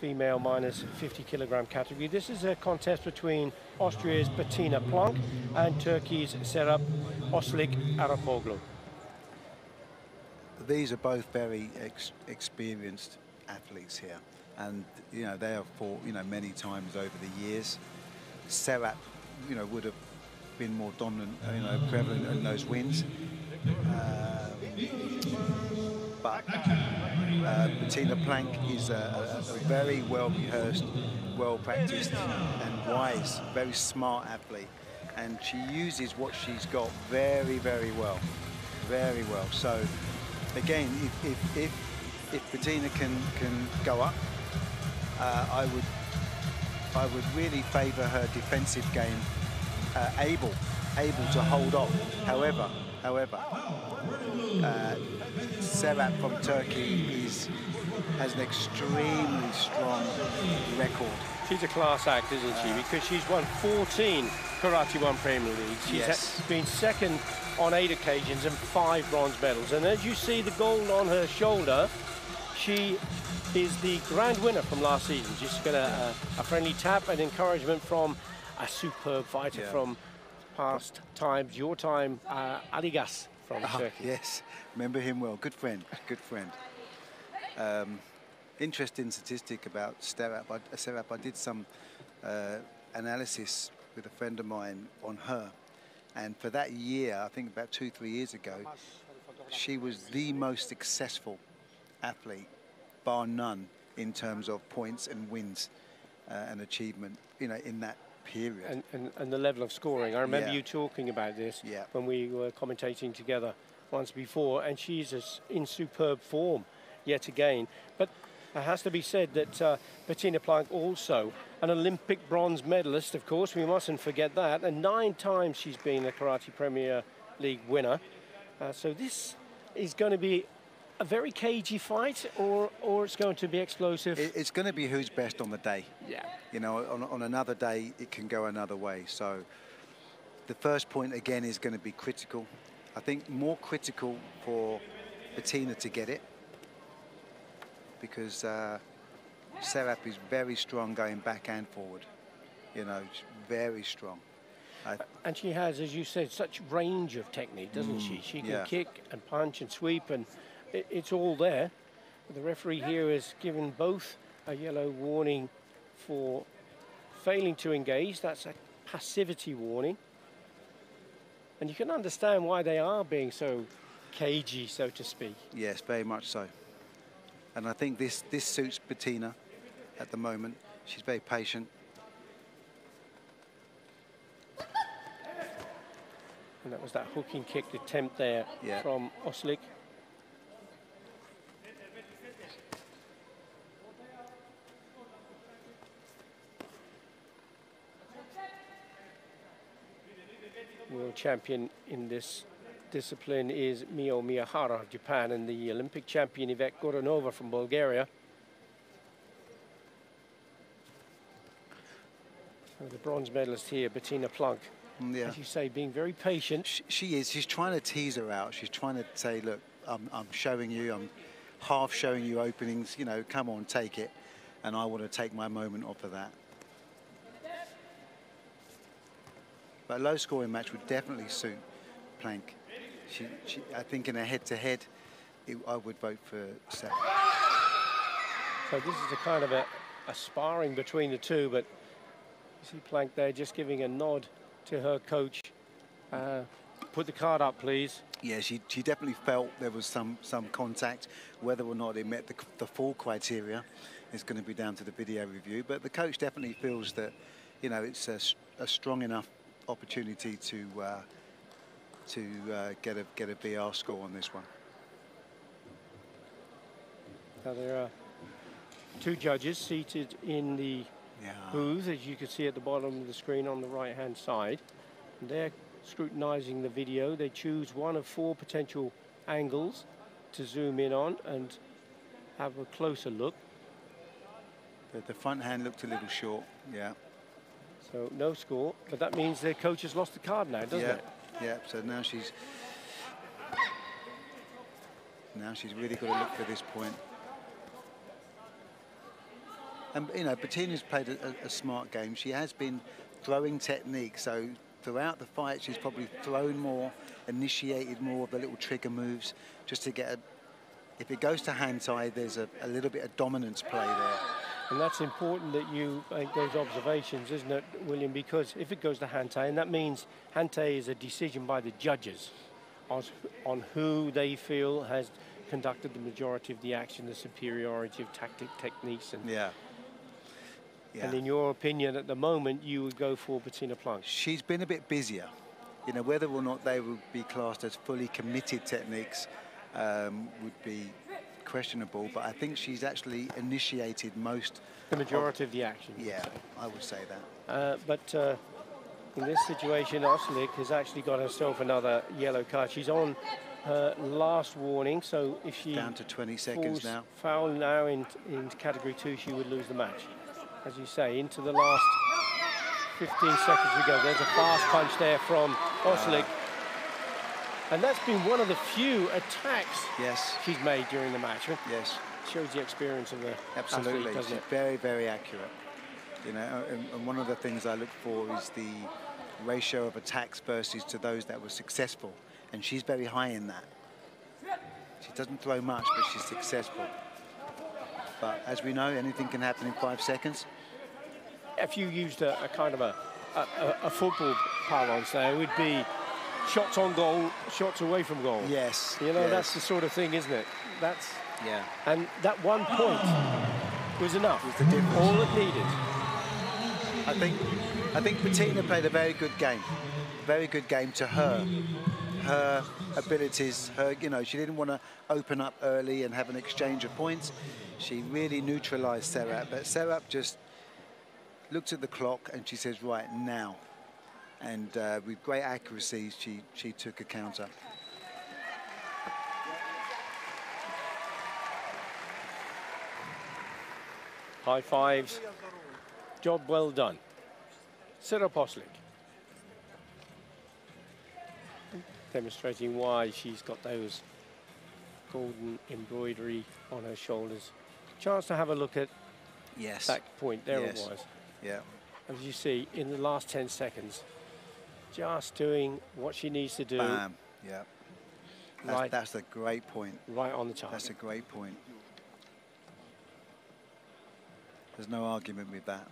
female minus 50 kilogram category. This is a contest between Austria's Betina and Turkey's Serap Ozcelik Arapoglu. These are both very experienced athletes here, and they have fought many times over the years. Serap would have been more dominant, prevalent in those wins. But Betina is a very well-rehearsed, well-practiced and wise, very smart athlete. And she uses what she's got very, very well. Very well. So, again, if Betina can go up, I would really favour her defensive game, able to hold off. However, Serap from Turkey has an extremely strong record. She's a class act, isn't she? Because she's won 14 Karate One Premier Leagues. She's been second on 8 occasions and 5 bronze medals. And as you see the gold on her shoulder, she is the grand winner from last season. Just got a friendly tap and encouragement from a superb fighter from past times, your time, Aligas from Turkey. Yes, remember him well. Good friend, good friend. Interesting statistic about Serap. I did some analysis with a friend of mine on her, and for that year, I think about 2-3 years ago, she was the most successful athlete, bar none, in terms of points and wins and achievement, in that period. And the level of scoring. I remember you talking about this when we were commentating together once before, and she's in superb form yet again. But it has to be said that Betina also an Olympic bronze medalist, of course, we mustn't forget that, and 9 times she's been a Karate Premier League winner. So this is going to be a very cagey fight, or it's going to be explosive? It's going to be who's best on the day. Yeah. On another day, it can go another way. So the first point, again, is going to be critical. I think more critical for Betina to get it, because Serap is very strong going back and forward. Very strong. And she has, as you said, such range of technique, doesn't she? She can kick and punch and sweep, and it's all there. The referee here has given both a yellow warning for failing to engage. That's a passivity warning. And you can understand why they are being so cagey, so to speak. Yes, very much so. And I think this suits Betina at the moment. She's very patient. And that was that hooking kick attempt there from Ozcelik. World champion in this discipline is Mio Miyahara of Japan, and the Olympic champion Yvette Goranova from Bulgaria. So the bronze medalist here, Betina, as you say, being very patient. She is. She's trying to tease her out. She's trying to say, look, I'm showing you, I'm half showing you openings, come on, take it. And I want to take my moment off of that. But a low-scoring match would definitely suit Plank. I think in a head-to-head, I would vote for Serap. So this is a kind of a sparring between the two, but you see Plank there just giving a nod to her coach. Put the card up, please. Yeah, she definitely felt there was some contact. Whether or not it met the full criteria is going to be down to the video review. But the coach definitely feels that, it's a strong enough opportunity to get a VR score on this one. Now there are 2 judges seated in the booth, as you can see at the bottom of the screen on the right-hand side. And they're scrutinizing the video. They choose one of 4 potential angles to zoom in on and have a closer look. The front hand looked a little short, So no score, but that means their coach has lost the card now, doesn't it? Yeah, so now she's really got to look for this point. And, you know, Bettina's played a smart game. She has been throwing technique, so throughout the fight, she's probably thrown more, initiated more of the little trigger moves, just to get a... If it goes to hand tie, there's a little bit of dominance play there. And that's important that you make those observations, isn't it, William? Because if it goes to hand tie, and that means hand tie is a decision by the judges on who they feel has conducted the majority of the action, the superiority of techniques. And yeah. And in your opinion, at the moment, you would go for Betina Plank. She's been a bit busier. You know, whether or not they would be classed as fully committed techniques would be questionable, but I think she's actually initiated the majority of the action. Yeah, I would say that. But in this situation, Ozcelik has actually got herself another yellow card. She's on her last warning, so if she down to 20 seconds now. Foul now in category 2, she would lose the match. As you say, into the last 15 seconds we go. There's a fast punch there from Ozcelik. And that's been one of the few attacks she's made during the match. Yes. Shows the experience of the absolutely athlete, doesn't it? Very, very accurate. You know, and one of the things I look for is the ratio of attacks versus to those that were successful. And she's very high in that. She doesn't throw much, but she's successful. But as we know, anything can happen in 5 seconds. If you used a kind of a football parlance there, it would be shots on goal, shots away from goal. Yes. You know, that's the sort of thing, isn't it? That's... Yeah. And that 1 point was enough. Was the difference. All it needed. I think Betina played a very good game. Very good game to her. Her abilities, you know, she didn't want to open up early and have an exchange of points. She really neutralized Serap, but Serap just looked at the clock and she says, right, now. And with great accuracy, she took a counter. High fives. Job well done. Serap Ozcelik. Demonstrating why she's got those golden embroidery on her shoulders. Chance to have a look at that point. There it was. Yeah. As you see, in the last 10 seconds, just doing what she needs to do. Bam. Yeah. That's a great point. Right on the target. That's a great point. There's no argument with that.